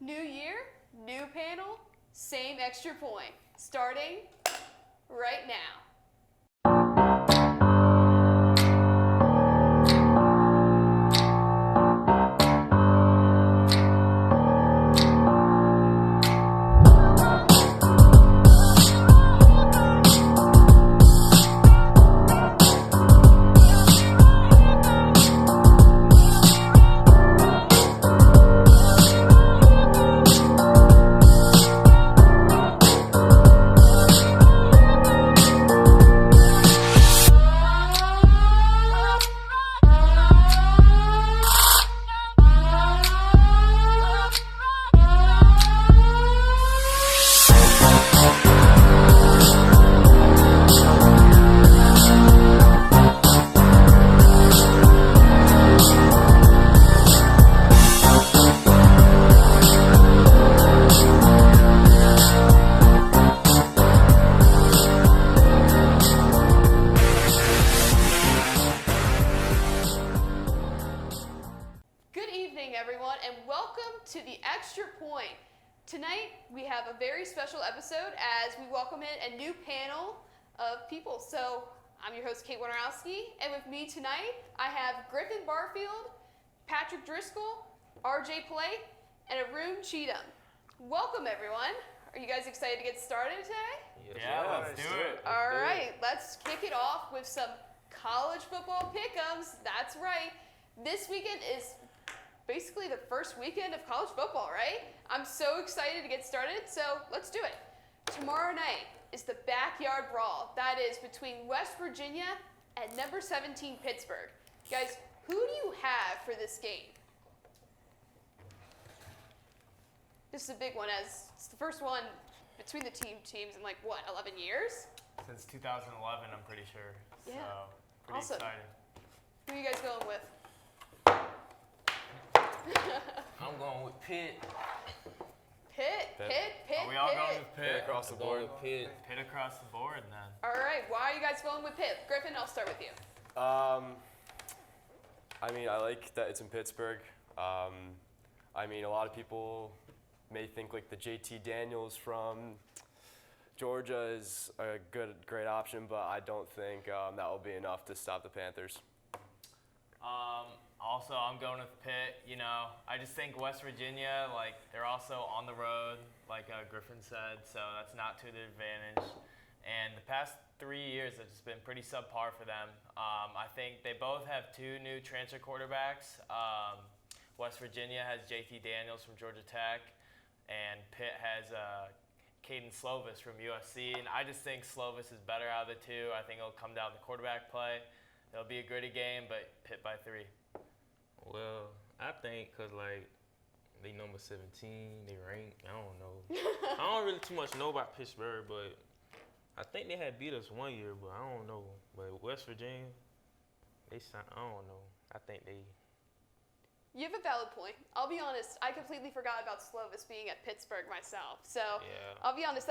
New year, new panel, same extra point. Starting right now. Tonight, we have a very special episode as we welcome in a new panel of people. So, I'm your host, Kate Woynerowski, and with me tonight, I have Griffin Barfield, Patrick Driscoll, RJ Play, and Arun Chidam. Welcome, everyone. Are you guys excited to get started today? Yeah, let's do it. All right, let's kick it off with some college football pick'ems. That's right. This weekend is basically the first weekend of college football, right? I'm so excited to get started, so let's do it. Tomorrow night is the Backyard Brawl. That is between West Virginia and number 17 Pittsburgh. Guys, who do you have for this game? This is a big one as it's the first one between the teams in 11 years? Since 2011, I'm pretty sure. Yeah. So, pretty awesome. excited. Who are you guys going with? I'm going with Pitt. Pitt. Are we all going with Pitt? Across the board. Pitt across the board, then. All right. Why are you guys going with Pitt? Griffin, I'll start with you. I mean, I like that it's in Pittsburgh. I mean, a lot of people may think like the JT Daniels from Georgia is a great option, but I don't think that will be enough to stop the Panthers. Also, I'm going with Pitt. You know, I just think West Virginia, they're also on the road, like Griffin said, so that's not to their advantage. And the past 3 years have just been pretty subpar for them. I think they both have two new transfer quarterbacks. West Virginia has JT Daniels from Georgia Tech, and Pitt has Caden Slovis from USC. And I just think Slovis is better out of the two. I think it'll come down to quarterback play. It'll be a gritty game, but Pitt by 3. Well, I think because, they number 17, they rank, I don't know. I don't really too much know about Pittsburgh, but I think they had beat us one year, but I don't know. But West Virginia, I don't know. I think they... You have a valid point. I'll be honest, I completely forgot about Slovis being at Pittsburgh myself. So, Yeah. I'll be honest,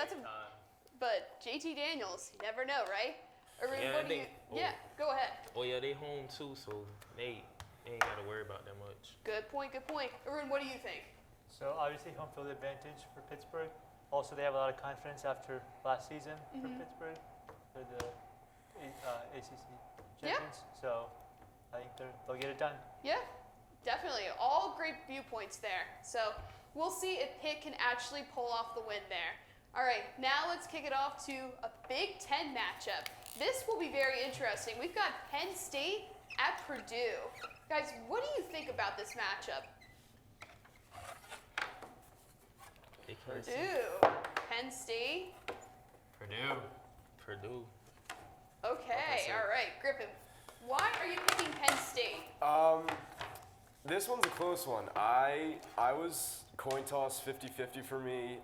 but JT Daniels, you never know, right? Arun, Yeah, what do you... Yeah, go ahead. Oh, yeah, they home, too, so they ain't got to worry about that much. Good point. Arun, what do you think? So obviously home field advantage for Pittsburgh. Also, they have a lot of confidence after last season for Pittsburgh. They're the ACC champions. So I think they'll get it done. Yeah, definitely. All great viewpoints there. So we'll see if Pitt can actually pull off the win there. All right, now let's kick it off to a Big Ten matchup. This will be very interesting. We've got Penn State at Purdue. Guys, what do you think about this matchup? Purdue, Penn State. Purdue. Okay, all right. Griffin, why are you picking Penn State? This one's a close one. I was coin toss 50-50 for me.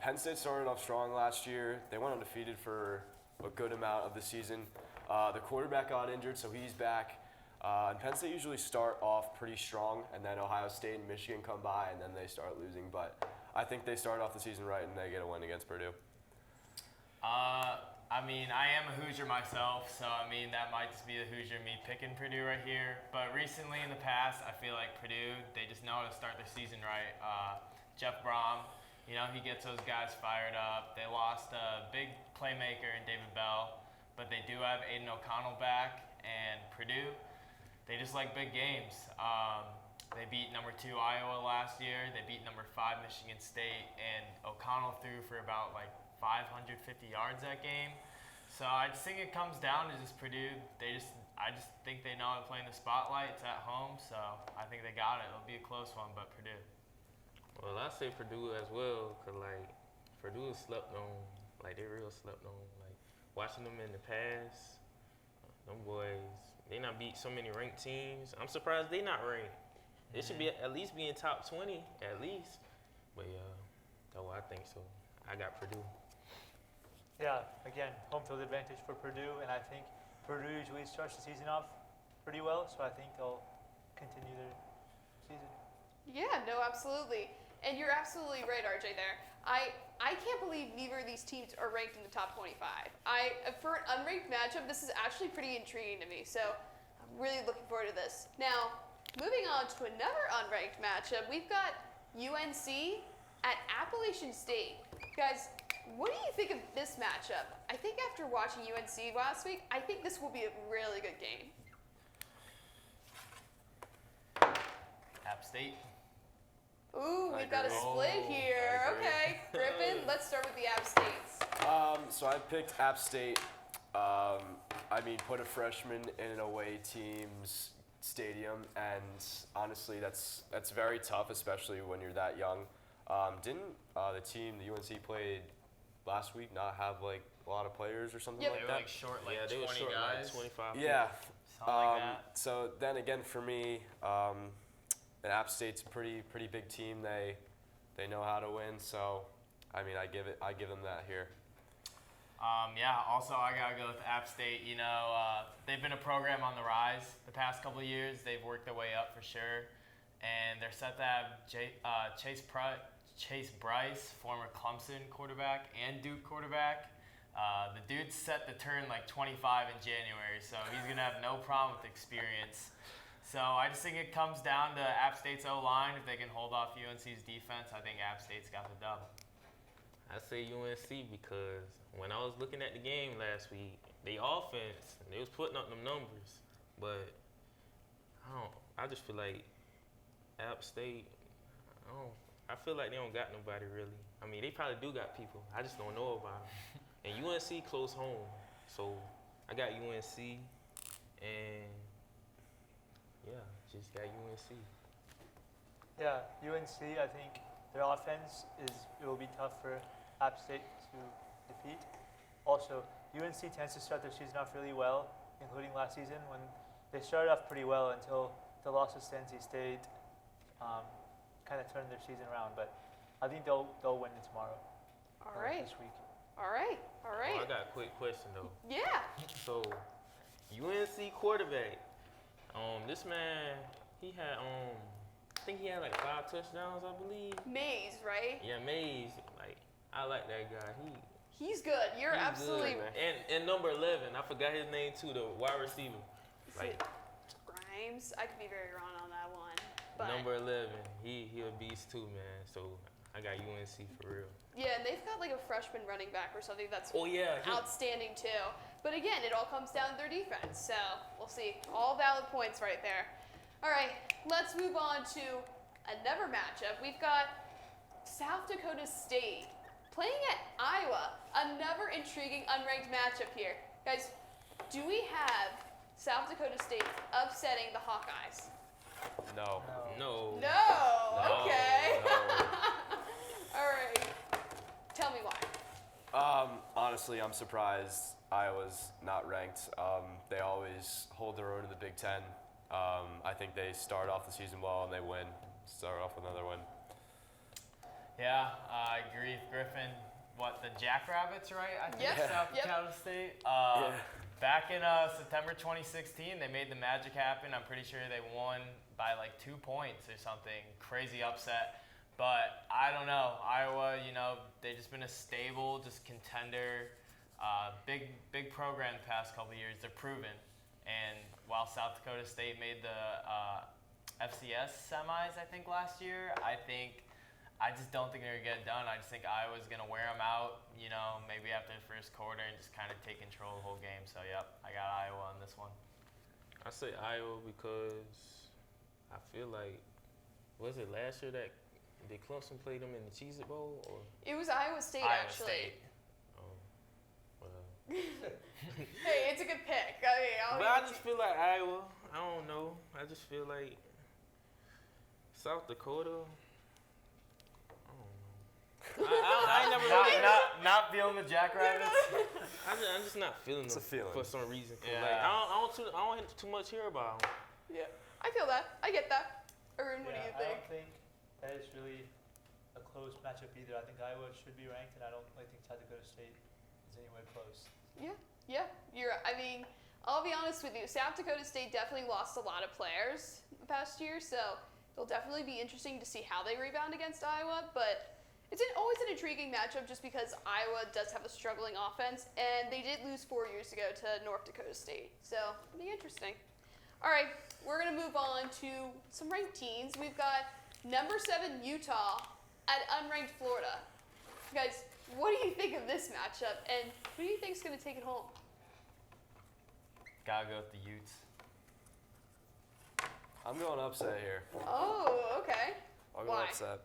Penn State started off strong last year. They went undefeated for a good amount of the season. The quarterback got injured, so he's back. And Penn State usually start off pretty strong, and then Ohio State and Michigan come by, and then they start losing. But I think they start off the season right, and they get a win against Purdue. I mean, I am a Hoosier myself, so I mean that might just be the Hoosier me picking Purdue right here. But recently in the past, I feel like Purdue, they just know how to start their season right. Jeff Brom, he gets those guys fired up. They lost a big playmaker in David Bell, but they do have Aiden O'Connell back, and Purdue, they just like big games. They beat number 2 Iowa last year. They beat number 5 Michigan State, and O'Connell threw for about 550 yards that game. So I just think it comes down to just Purdue. I just think they know how to play in the spotlight. It's at home, so I think they got it. It'll be a close one, but Purdue. Well, I say Purdue as well, cause Purdue is slept on. They real slept on. Watching them in the past, them boys, they not beat so many ranked teams. I'm surprised they not ranked. They should be at least be in top 20 at least. But I think so. I got Purdue. Yeah, again, home field advantage for Purdue, and I think Purdue usually starts the season off pretty well, so I think they'll continue their season. Yeah, no, absolutely. And you're absolutely right, RJ, there. I can't believe neither of these teams are ranked in the top 25. For an unranked matchup, this is actually pretty intriguing to me, so I'm really looking forward to this. Now, moving on to another unranked matchup, we've got UNC at Appalachian State. Guys, what do you think of this matchup? I think after watching UNC last week, I think this will be a really good game. App State. Ooh, I we've got a agree. split here. I agree. Okay, Griffin, let's start with the App States. So I picked App State. Put a freshman in an away team's stadium, and honestly, that's very tough, especially when you're that young. Didn't the team the UNC played last week not have a lot of players or something Yep. They like were that? short, Yeah, they 20 were short, guys. 25. Yeah. Something like that. So then again, for me, and App State's a pretty big team. They know how to win. So, I give them that here. Also I gotta go with App State. They've been a program on the rise the past couple of years. They've worked their way up for sure, and they're set to have Chase Bryce, former Clemson quarterback and Duke quarterback. The dude's set to turn 25 in January, so he's gonna have no problem with experience. So I just think it comes down to App State's O-line. If they can hold off UNC's defense, I think App State's got the dub. I say UNC because when I was looking at the game last week, the offense, they was putting up them numbers, but I just feel like App State, I feel like they don't got nobody really. They probably do got people. I just don't know about them. And UNC close home, so I got UNC, and just got UNC. Yeah, UNC, I think their offense it will be tough for App State to defeat. Also, UNC tends to start their season off really well, including last season when they started off pretty well until the loss of Tennessee State kind of turned their season around. But I think they'll win it tomorrow. All right. This week. All right. I got a quick question though. Yeah. So, UNC quarterback, this man, he had I think he had 5 touchdowns, I believe. Mays, right? Yeah, Mays. I like that guy. He's good. You're He's absolutely good, man. And number 11, I forgot his name too, the wide receiver. Is it Grimes. I could be very wrong on that one. But Number 11, he a beast too, man. So I got UNC for real. yeah, and they've got a freshman running back or something that's Oh yeah, outstanding too. But again, it all comes down to their defense. So we'll see. All valid points right there. All right, let's move on to another matchup. We've got South Dakota State playing at Iowa. Another intriguing unranked matchup here. Guys, do we have South Dakota State upsetting the Hawkeyes? No. no. No. Okay. No. All right. Tell me why. Honestly, I'm surprised Iowa's not ranked. They always hold their own in the Big Ten. I think they start off the season well and they win. Start off with another win. Yeah, I agree with Griffin. The Jackrabbits, right? I think Yep. South Yep. Dakota State. Back in September 2016, they made the magic happen. I'm pretty sure they won by 2 points or something. Crazy upset. But I don't know. Iowa, they've just been a stable, just contender, big program the past couple of years. They're proven. And while South Dakota State made the FCS semis, I think, last year, I think I just don't think they're going to get it done. I just think Iowa's going to wear them out, maybe after the first quarter and just kind of take control of the whole game. So, yep, I got Iowa on this one. I say Iowa because I feel like, was it last year that did Clemson play them in the Cheez-It Bowl? Or? It was Iowa State, Iowa actually. State. Oh, well. Hey, it's a good pick. I But I just feel like Iowa. I don't know. I just feel like South Dakota. I ain't never really. Not feeling the Jackrabbits. I'm just not feeling It's them a feeling. for some reason. Yeah. Like, I don't too much hear about them. Yeah, I feel that. I get that. Arun, what do you I think? don't think that is really a close matchup either. I think Iowa should be ranked, and I don't really think South Dakota State is anywhere close. Yeah, I'll be honest with you. South Dakota State definitely lost a lot of players the past year, so it'll definitely be interesting to see how they rebound against Iowa. But it's always an intriguing matchup just because Iowa does have a struggling offense, and they did lose 4 years ago to North Dakota State. So it'll be interesting. All right, we're going to move on to some ranked teams. We've got number 7 Utah at unranked Florida. Guys, what do you think of this matchup, and who do you think is going to take it home? Gotta go with the Utes. I'm going upset here. Oh, okay. I'll go Why? upset.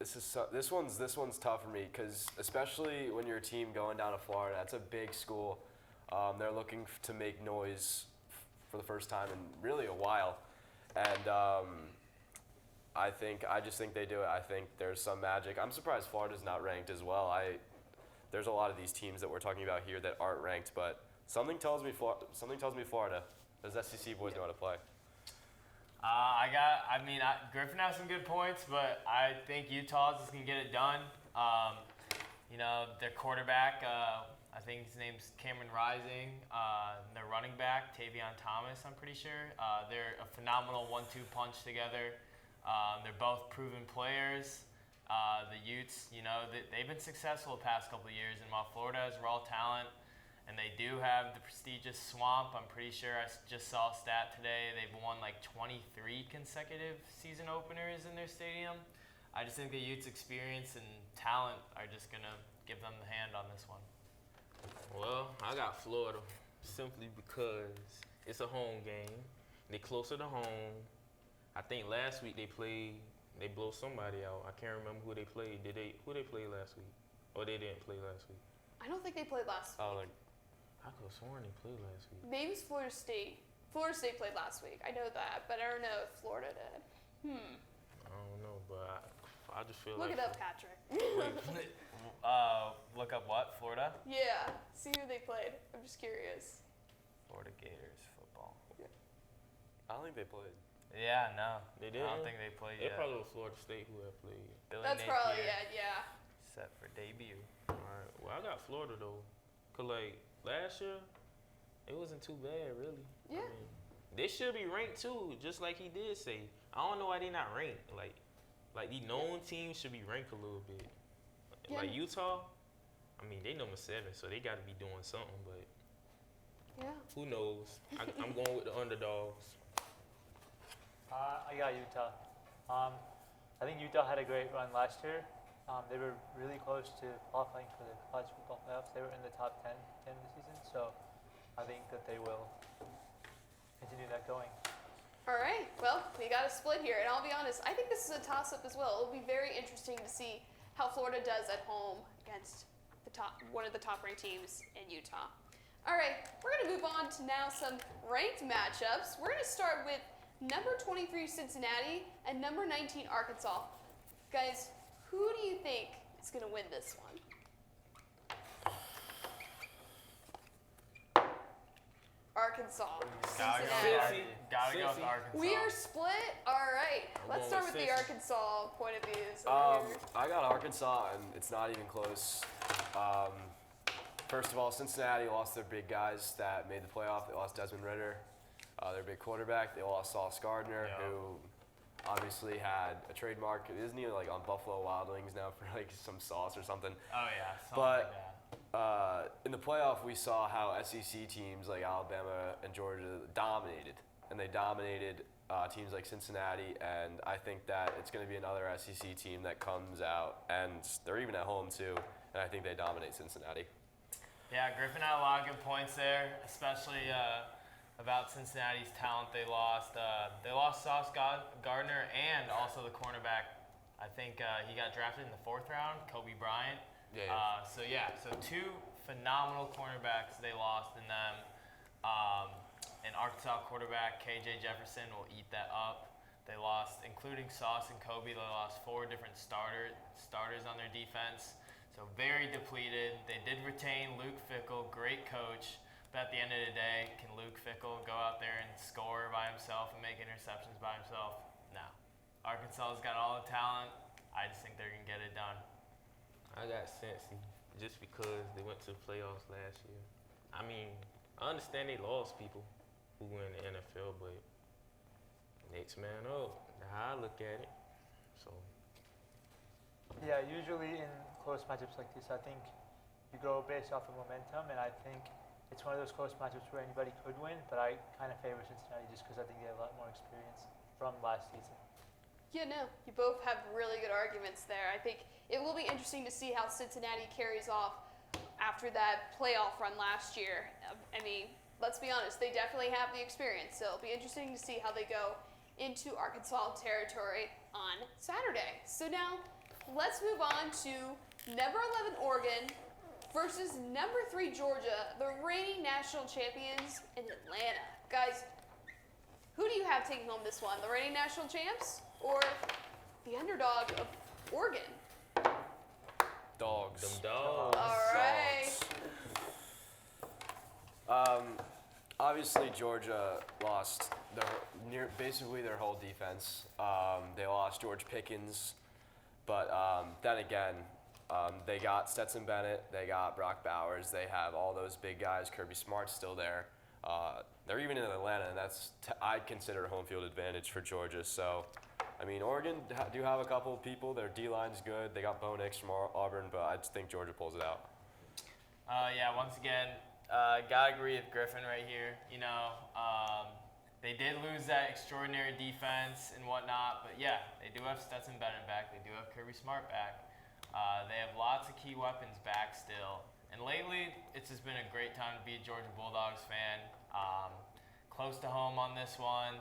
This one's tough for me because especially when you're a team going down to Florida, that's a big school. They're looking to make noise for the first time in really a while, and I just think they do it. I think there's some magic. I'm surprised Florida's not ranked as well. There's a lot of these teams that we're talking about here that aren't ranked, but something tells me Florida. Those SEC boys know how to play. Griffin has some good points, but I think Utah's is going to get it done. Their quarterback, I think his name's Cameron Rising. Their running back, Tavion Thomas, I'm pretty sure. They're a phenomenal 1-2 punch together. They're both proven players. The Utes, they've been successful the past couple of years, and while Florida has raw talent, and they do have the prestigious Swamp, I'm pretty sure I just saw a stat today. They've won like 23 consecutive season openers in their stadium. I just think the Utes' experience and talent are just going to give them the hand on this one. Well, I got Florida simply because it's a home game. They're closer to home. I think last week they blow somebody out. I can't remember who they played. Who they played last week? Or they didn't play last week? I don't think they played last week. I could have sworn they played last week. Maybe it's Florida State. Florida State played last week. I know that, but I don't know if Florida did. I don't know, but I just feel Look like. it up, Patrick. Look up what? Florida? Yeah, see who they played. I'm just curious. Florida Gators football. I don't think they played. Yeah, no. They didn't? I don't think they played It yet. probably was Florida State who had played. Billy That's Napier probably yeah. set for debut. All right. Well, I got Florida though, cause like last year, it wasn't too bad really. Yeah. They should be ranked too, just like he did say. I don't know why they not ranked. Like the known teams should be ranked a little bit. Yeah. Like Utah, they number 7, so they got to be doing something. But Yeah. who knows? I'm going with the underdogs. I got Utah. I think Utah had a great run last year. They were really close to qualifying for the college football playoffs. They were in the top 10 this season, so I think that they will continue that going. All right. Well, we got a split here, and I'll be honest. I think this is a toss-up as well. It'll be very interesting to see how Florida does at home against one of the top-ranked teams in Utah. All right, we're going to move on to now some ranked matchups. We're going to start with number 23 Cincinnati and number 19 Arkansas. Guys, who do you think is going to win this one? Arkansas, Cincinnati. Gotta go with Cincy. Arkansas. We are split. All right, let's going start with with the Cincy. Arkansas point of views. over here. I got Arkansas, and it's not even close. First of all, Cincinnati lost their big guys that made the playoff. They lost Desmond Ritter, their big quarterback. They lost Sauce Gardner, Yeah. who obviously had a trademark. Isn't he like on Buffalo Wild Wings now for like some sauce or something? Oh yeah, something But- like that. In the playoff, we saw how SEC teams like Alabama and Georgia dominated, and they dominated teams like Cincinnati, and I think that it's going to be another SEC team that comes out, and they're even at home too, and I think they dominate Cincinnati. Yeah, Griffin had a lot of good points there, especially about Cincinnati's talent they lost. They lost Sauce Gardner and also the cornerback. I think he got drafted in the 4th round, Kobe Bryant. So 2 phenomenal cornerbacks they lost in them. And Arkansas quarterback KJ Jefferson will eat that up. They lost, including Sauce and Kobe, they lost 4 different starters on their defense. So very depleted. They did retain Luke Fickell, great coach. But at the end of the day, can Luke Fickell go out there and score by himself and make interceptions by himself? No. Arkansas's got all the talent. I just think they're going to get it done. I got Cincy just because they went to the playoffs last year. I mean, I understand they lost people who were in the NFL, but next man up, that's how I look at it. So, Yeah, usually in close matchups like this, I think you go based off of momentum, and I think it's one of those close matchups where anybody could win, but I kind of favor Cincinnati just because I think they have a lot more experience from last season. Yeah, no, you both have really good arguments there. I think it will be interesting to see how Cincinnati carries off after that playoff run last year. I mean, let's be honest, they definitely have the experience, so it'll be interesting to see how they go into Arkansas territory on Saturday. So now, let's move on to number 11 Oregon versus number 3 Georgia, the reigning national champions in Atlanta. Guys, who do you have taking home this one? The reigning national champs or the underdog of Oregon? Dogs. them dogs. All right. Obviously, Georgia lost basically their whole defense. They lost George Pickens, but then again, they got Stetson Bennett, they got Brock Bowers, they have all those big guys. Kirby Smart's still there. They're even in Atlanta, and that's I'd consider a home field advantage for Georgia. So, I mean, Oregon do have a couple of people. Their D-line's good. They got Bo Nix from Auburn, but I just think Georgia pulls it out. Once again, gotta agree with Griffin right here. They did lose that extraordinary defense and whatnot, but yeah, they do have Stetson Bennett back. They do have Kirby Smart back. They have lots of key weapons back still. And lately, it's just been a great time to be a Georgia Bulldogs fan. Close to home on this one,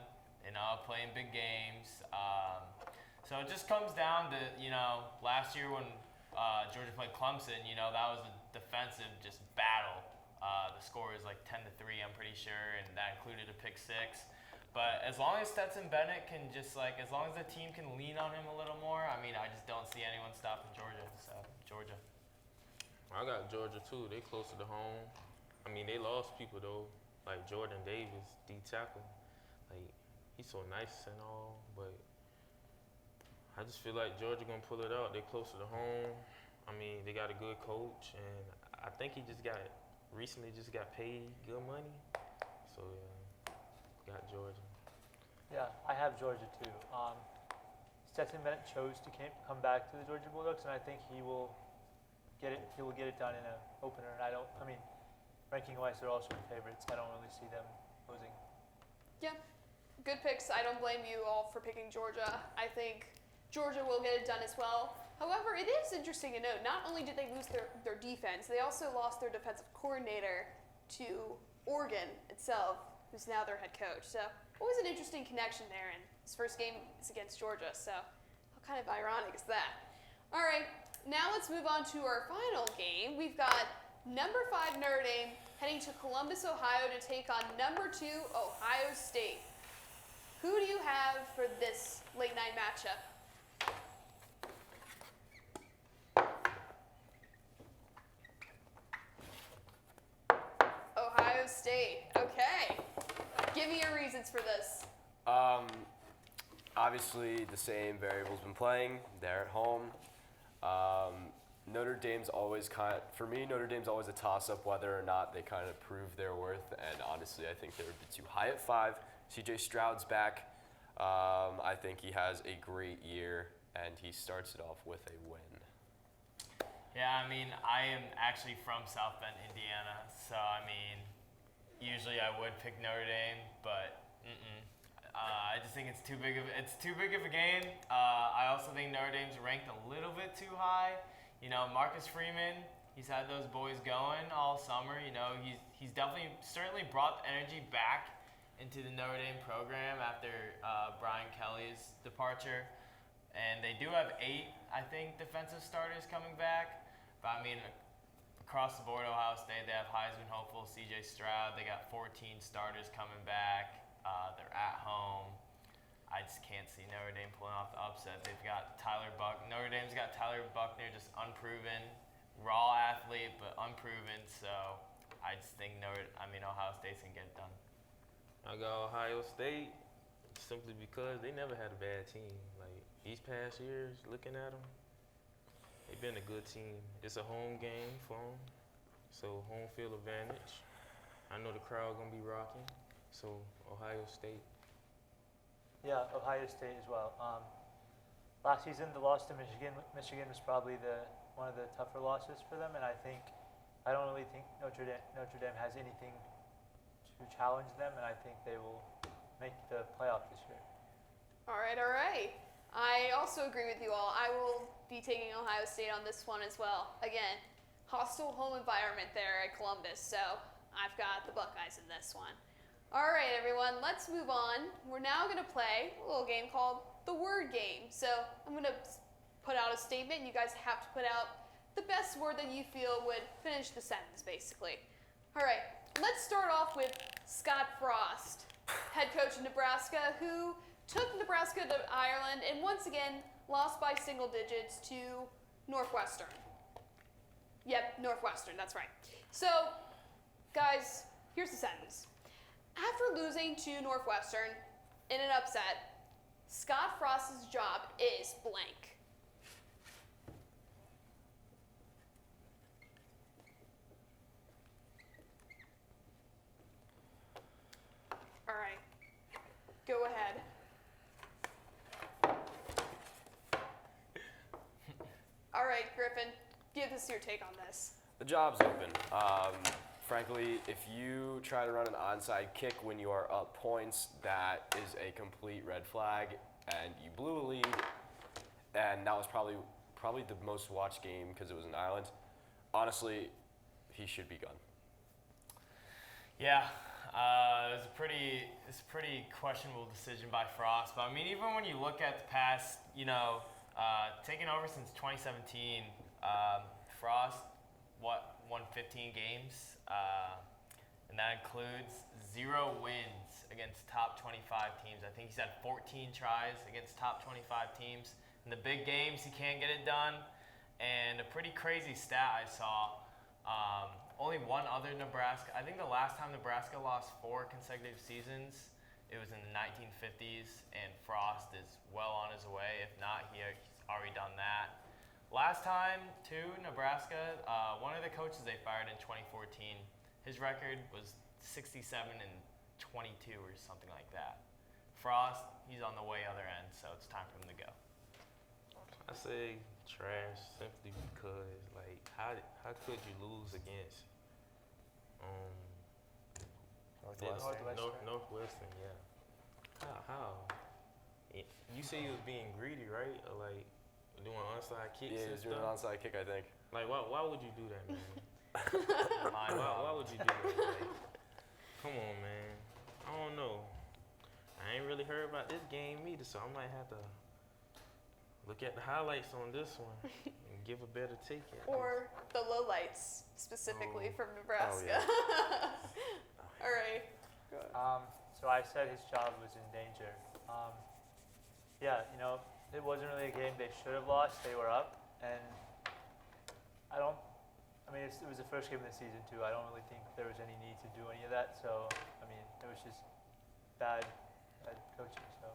playing big games. So it just comes down to, last year when Georgia played Clemson, that was a defensive just battle. The score was like 10-3, I'm pretty sure, and that included a pick 6. But as long as Stetson Bennett can as long as the team can lean on him a little more, I just don't see anyone stopping Georgia. So, Georgia. I got Georgia too. They closer to home. They lost people though, like Jordan Davis, D tackle. He's so nice and all, but I just feel like Georgia gonna pull it out. They closer to home. They got a good coach, and I think he recently got paid good money. So yeah, got Georgia. Yeah, I have Georgia too. Stetson Bennett chose to come back to the Georgia Bulldogs, and I think he will get it. He will get it done in an opener. And ranking-wise, they're also favorites. I don't really see them losing. Yeah, good picks. I don't blame you all for picking Georgia. I think Georgia will get it done as well. However, it is interesting to note, not only did they lose their defense, they also lost their defensive coordinator to Oregon itself, who's now their head coach. So it was an interesting connection there, and his first game is against Georgia, so how kind of ironic is that? All right, now let's move on to our final game. We've got number 5 Notre Dame heading to Columbus, Ohio to take on number 2 Ohio State. Who do you have for this late night matchup? Ohio State. Okay. Give me your reasons for this. Obviously, the same variables been playing. They're at home. Notre Dame's always Notre Dame's always a toss-up whether or not they kind of prove their worth. And honestly, I think they're a bit too high at 5. C.J. Stroud's back. I think he has a great year, and he starts it off with a win. Yeah, I am actually from South Bend, Indiana, so usually I would pick Notre Dame, but I just think it's too big of a game. I also think Notre Dame's ranked a little bit too high. You know, Marcus Freeman, he's had those boys going all summer. You know, he's certainly brought the energy back into the Notre Dame program after Brian Kelly's departure. And they do have 8, I think, defensive starters coming back. But I mean, across the board, Ohio State, they have Heisman hopeful C.J. Stroud. They got 14 starters coming back. They're at home. I just can't see Notre Dame pulling off the upset. They've got Notre Dame's got Tyler Buckner, just unproven, raw athlete, but unproven. So I just think Ohio State's gonna get it done. I got Ohio State simply because they never had a bad team. Like these past years, looking at them, they've been a good team. It's a home game for them, so home field advantage. I know the crowd gonna be rocking, so Ohio State. Yeah, Ohio State as well. Last season, the loss to Michigan was probably one of the tougher losses for them, and I don't really think Notre Dame has anything to challenge them, and I think they will make the playoff this year. All right. I also agree with you all. I will be taking Ohio State on this one as well. Again, hostile home environment there at Columbus, so I've got the Buckeyes in this one. All right, everyone, let's move on. We're now going to play a little game called the word game. So I'm going to put out a statement. You guys have to put out the best word that you feel would finish the sentence, basically. All right, let's start off with Scott Frost, head coach of Nebraska, who took Nebraska to Ireland and once again lost by single digits to Northwestern. Yep, Northwestern, that's right. So, guys, here's the sentence. After losing to Northwestern in an upset, Scott Frost's job is blank. All right, go ahead. All right, Griffin, give us your take on this. The job's open. Frankly, if you try to run an onside kick when you are up points, that is a complete red flag, and you blew a lead, and that was probably the most watched game because it was in Ireland. Honestly, he should be gone. Yeah, it was a pretty questionable decision by Frost. But I mean, even when you look at the past, taking over since 2017, Frost won 15 games. And that includes 0 wins against top 25 teams. I think he's had 14 tries against top 25 teams. In the big games, he can't get it done. And a pretty crazy stat I saw, only one other Nebraska. I think the last time Nebraska lost 4 consecutive seasons, it was in the 1950s, and Frost is well on his way. If not, he's already done that. Last time, too, Nebraska, one of the coaches they fired in 2014, his record was 67-22 or something like that. Frost, he's on the way other end, so it's time for him to go. I say trash simply because, like, how could you lose against Northwestern? Yeah. How? You say he was being greedy, right? Or like doing onside kicks. Yeah, he was doing an onside kick, I think. Like, why would you do that, man? why would you do that? Like, come on, man. I don't know. I ain't really heard about this game either, so I might have to look at the highlights on this one and give a better take at Or the lowlights, specifically from Nebraska. All right. So I said his job was in danger. It wasn't really a game they should have lost. They were up, and it was the first game of the season too. I don't really think there was any need to do any of that. So, it was just bad coaching. So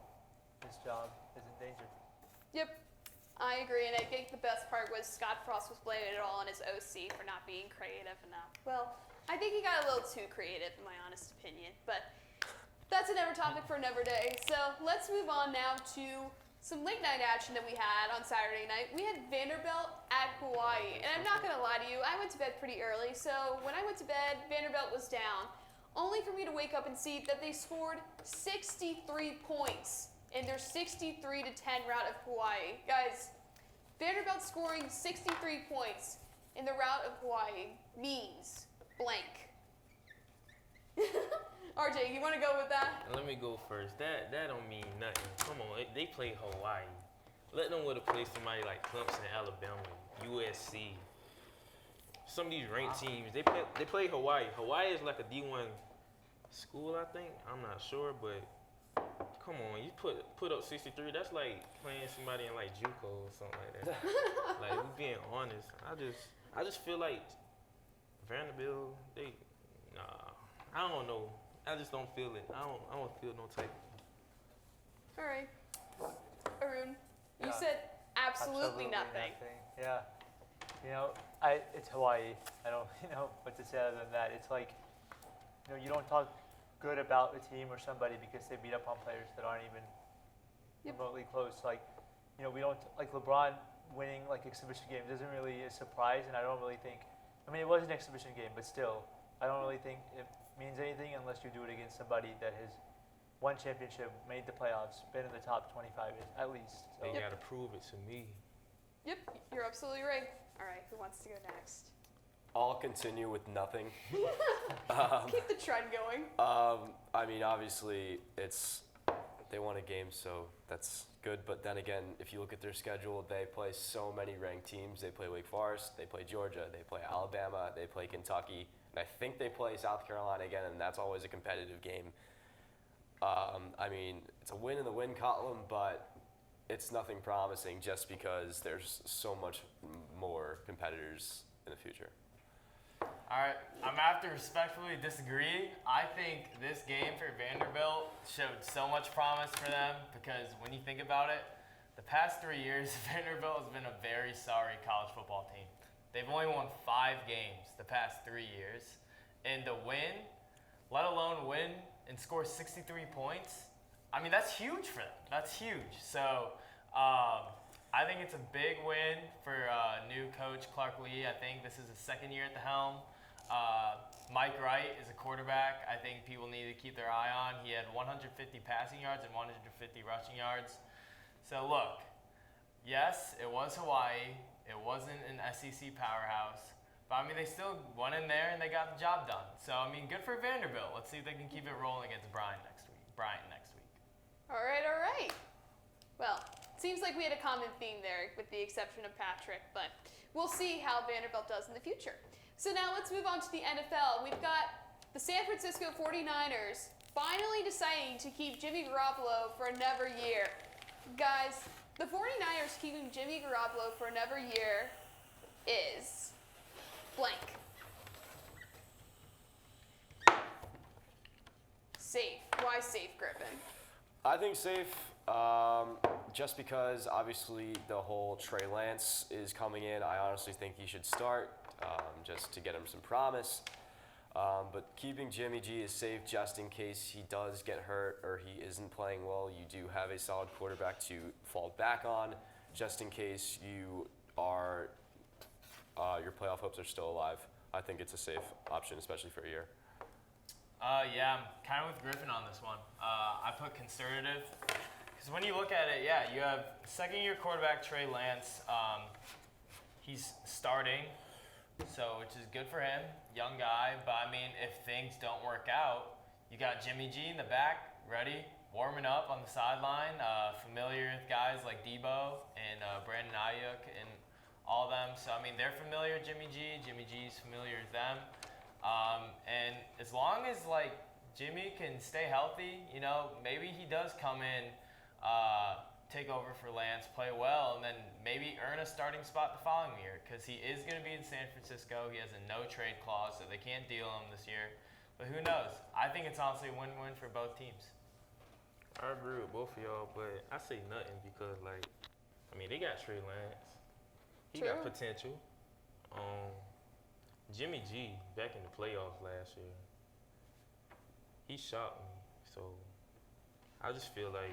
his job is in danger. Yep, I agree, and I think the best part was Scott Frost was blaming it all on his OC for not being creative enough. Well, I think he got a little too creative, in my honest opinion, but that's another topic for another day. So let's move on now to some late night action that we had on Saturday night. We had Vanderbilt at Hawaii, and I'm not going to lie to you, I went to bed pretty early, so when I went to bed, Vanderbilt was down. only for me to wake up and see that they scored 63 points in their 63-10 rout of Hawaii. Guys, Vanderbilt scoring 63 points in the rout of Hawaii means blank. RJ, you want to go with that? Let me go first. That don't mean nothing. Come on, they play Hawaii. Let them would have played somebody like Clemson, Alabama, USC. Some of these ranked teams, they play Hawaii. Hawaii is like a D1 school, I think. I'm not sure, but come on, you put up 63. That's like playing somebody in like JUCO or something like that. Like, we being honest. I just feel like Vanderbilt, I don't know. I just don't feel it. I don't feel no type. All right. Arun, you Yeah. said absolutely nothing. Yeah. It's Hawaii. I don't know what to say other than that. It's like, you don't talk good about a team or somebody because they beat up on players that aren't even remotely close. Like, we don't, like LeBron winning like exhibition games isn't really a surprise, and I don't really think, it was an exhibition game, but still, I don't really think it means anything unless you do it against somebody that has won championship, made the playoffs, been in the top 25 at least. So. They gotta prove it to me. Yep, you're absolutely right. All right, who wants to go next? I'll continue with nothing. Keep the trend going. Obviously, they won a game, so that's good. But then again, if you look at their schedule, they play so many ranked teams. They play Wake Forest, they play Georgia, they play Alabama, they play Kentucky, and I think they play South Carolina again, and that's always a competitive game. It's a win in the win column, but it's nothing promising just because there's so much more competitors in the future. All right, I'm gonna have to respectfully disagree. I think this game for Vanderbilt showed so much promise for them because when you think about it, the past 3 years, Vanderbilt has been a very sorry college football team. They've only won 5 games the past 3 years. And to win, let alone win and score 63 points, that's huge for them. That's huge. So I think it's a big win for new coach Clark Lee. I think this is his second year at the helm. Mike Wright is a quarterback I think people need to keep their eye on. He had 150 passing yards and 150 rushing yards. So look, yes, it was Hawaii. It wasn't an SEC powerhouse. But they still went in there and they got the job done. So good for Vanderbilt. Let's see if they can keep it rolling against Bryant next week. All right. Well, seems like we had a common theme there with the exception of Patrick, but we'll see how Vanderbilt does in the future. So now let's move on to the NFL. We've got the San Francisco 49ers finally deciding to keep Jimmy Garoppolo for another year. Guys, the 49ers keeping Jimmy Garoppolo for another year is blank. Safe. Why safe, Griffin? I think safe, just because obviously the whole Trey Lance is coming in. I honestly think he should start, just to get him some promise. But keeping Jimmy G is safe just in case he does get hurt or he isn't playing well. You do have a solid quarterback to fall back on, just in case you are your playoff hopes are still alive. I think it's a safe option, especially for a year. Yeah, I'm kind of with Griffin on this one. I put conservative because when you look at it, you have second-year quarterback Trey Lance. He's starting, which is good for him, young guy. But if things don't work out, you got Jimmy G in the back, ready, warming up on the sideline, familiar with guys like Debo and Brandon Ayuk and all of them. So they're familiar with Jimmy G. Jimmy G's familiar with them. And as long as Jimmy can stay healthy, maybe he does come in, take over for Lance, play well, and then maybe earn a starting spot the following year because he is going to be in San Francisco. He has a no trade clause, so they can't deal him this year. But who knows? I think it's honestly a win-win for both teams. I agree with both of y'all, but I say nothing because they got Trey Lance. He got potential. Jimmy G back in the playoffs last year, he shocked me. So I just feel like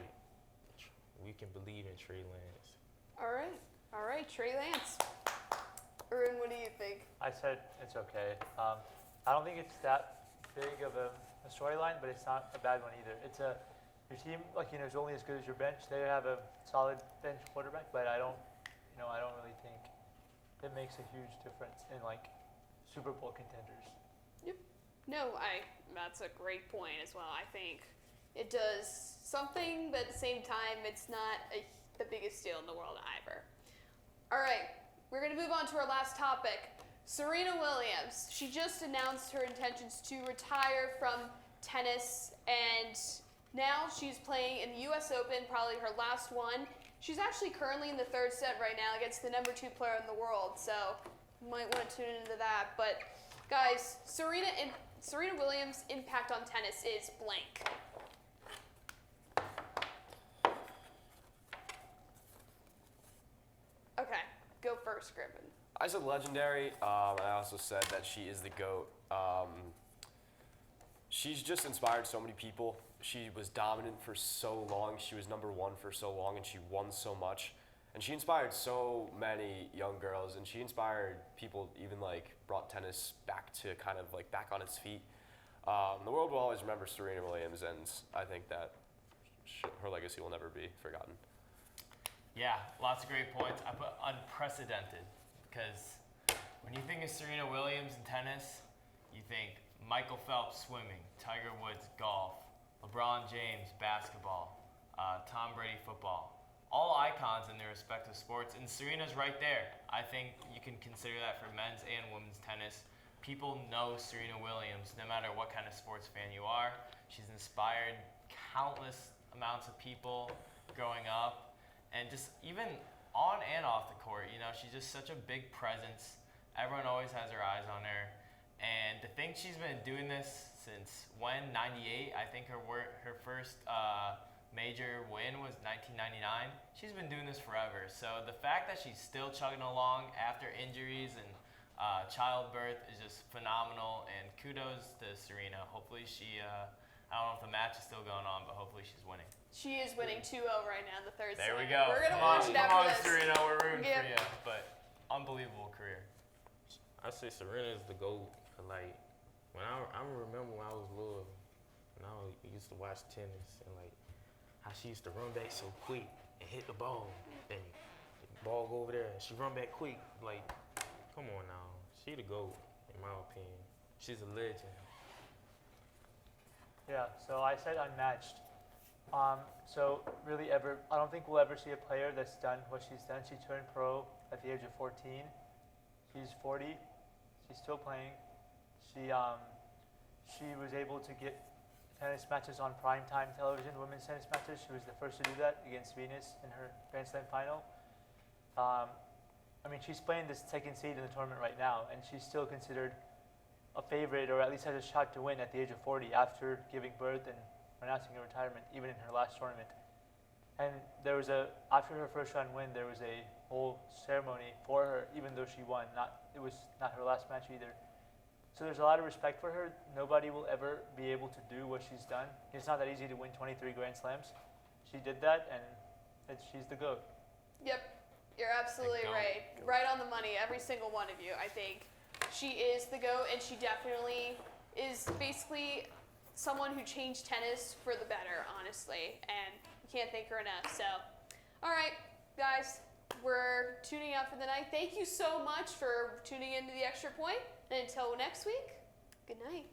we can believe in Trey Lance. All right, Trey Lance. Arun, what do you think? I said it's okay. I don't think it's that big of a a storyline, but it's not a bad one either. It's your team, is only as good as your bench. They have a solid bench quarterback, but I don't really think it makes a huge difference in Super Bowl contenders. Yep. No, that's a great point as well. I think it does something, but at the same time, it's not the biggest deal in the world either. All right, we're going to move on to our last topic. Serena Williams. She just announced her intentions to retire from tennis, and now she's playing in the U.S. Open, probably her last one. She's actually currently in the third set right now against the number 2 player in the world, so you might want to tune into that. But guys, Serena Williams' impact on tennis is blank. Okay, go first, Griffin. I said legendary. I also said that she is the GOAT. She's just inspired so many people. She was dominant for so long. She was number 1 for so long, and she won so much. And she inspired so many young girls, and she inspired people, even brought tennis back to back on its feet. The world will always remember Serena Williams, and I think that her legacy will never be forgotten. Yeah, lots of great points. I put unprecedented because when you think of Serena Williams in tennis, you think Michael Phelps swimming, Tiger Woods golf, LeBron James basketball, Tom Brady football. All icons in their respective sports, and Serena's right there. I think you can consider that for men's and women's tennis. People know Serena Williams no matter what kind of sports fan you are. She's inspired countless amounts of people growing up, and just even on and off the court, she's just such a big presence. Everyone always has their eyes on her. And to think she's been doing this since when? 98? I think her first major win was 1999. She's been doing this forever. So the fact that she's still chugging along after injuries and childbirth is just phenomenal. And kudos to Serena. Hopefully she, I don't know if the match is still going on, but hopefully she's winning. She is winning 2-0 right now in the third set. There we go. We're going to watch it after this. Serena, we're rooting for you. But unbelievable career. I say Serena is the GOAT. When I remember when I was little, and I used to watch tennis, and how she used to run back so quick and hit the ball, and the ball go over there, and she run back quick. Come on now, she the GOAT in my opinion. She's a legend. Yeah, so I said unmatched. So really I don't think we'll ever see a player that's done what she's done. She turned pro at the age of 14. She's 40. She's still playing. She was able to get tennis matches on primetime television, women's tennis matches. She was the first to do that against Venus in her Grand Slam final. She's playing the second seed in the tournament right now, and she's still considered a favorite, or at least has a shot to win at the age of 40 after giving birth and announcing her retirement, even in her last tournament. And after her first round win, there was a whole ceremony for her, even though she won. It was not her last match either. So there's a lot of respect for her. Nobody will ever be able to do what she's done. It's not that easy to win 23 Grand Slams. She did that, and she's the GOAT. Yep, you're absolutely right. Right on the money, every single one of you. I think she is the GOAT, and she definitely is basically someone who changed tennis for the better, honestly, and you can't thank her enough. So, all right, guys, we're tuning out for the night. Thank you so much for tuning into the Extra Point. And until next week, good night.